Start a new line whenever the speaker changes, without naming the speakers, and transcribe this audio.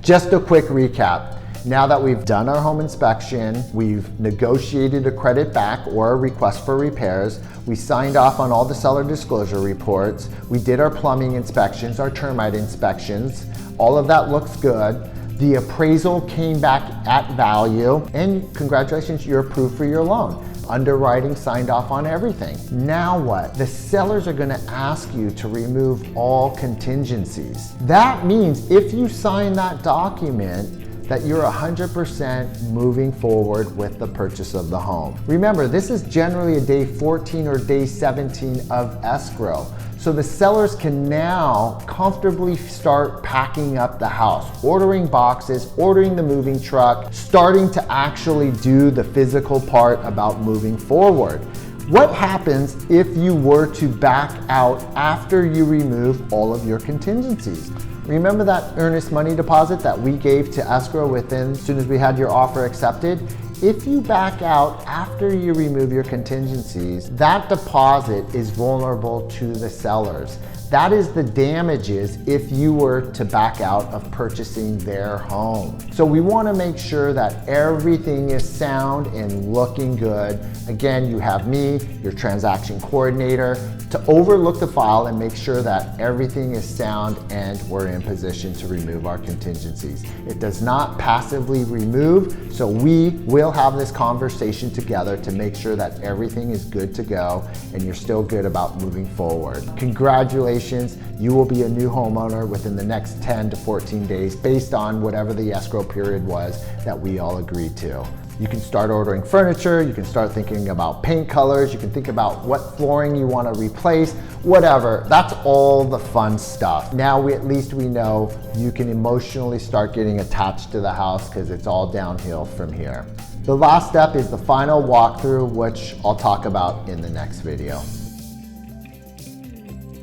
Just a quick recap. Now that we've done our home inspection, we've negotiated a credit back or a request for repairs, we signed off on all the seller disclosure reports, we did our plumbing inspections, our termite inspections, all of that looks good. The appraisal came back at value, and congratulations, you're approved for your loan. Underwriting signed off on everything. Now what? The sellers are gonna ask you to remove all contingencies. That means if you sign that document, that you're 100% moving forward with the purchase of the home. Remember, this is generally a day 14 or day 17 of escrow. So the sellers can now comfortably start packing up the house, ordering boxes, ordering the moving truck, starting to actually do the physical part about moving forward. What happens if you were to back out after you remove all of your contingencies? Remember that earnest money deposit that we gave to escrow as soon as we had your offer accepted? If you back out after you remove your contingencies, that deposit is vulnerable to the sellers. That is the damages if you were to back out of purchasing their home. So we want to make sure that everything is sound and looking good. Again, you have me, your transaction coordinator, to overlook the file and make sure that everything is sound and we're in position to remove our contingencies. It does not passively remove, so we will have this conversation together to make sure that everything is good to go and you're still good about moving forward. Congratulations. You will be a new homeowner within the next 10 to 14 days based on whatever the escrow period was that we all agreed to. You can start ordering furniture, you can start thinking about paint colors, you can think about what flooring you want to replace, whatever. That's all the fun stuff. Now at least we know you can emotionally start getting attached to the house because it's all downhill from here. The last step is the final walkthrough, which I'll talk about in the next video.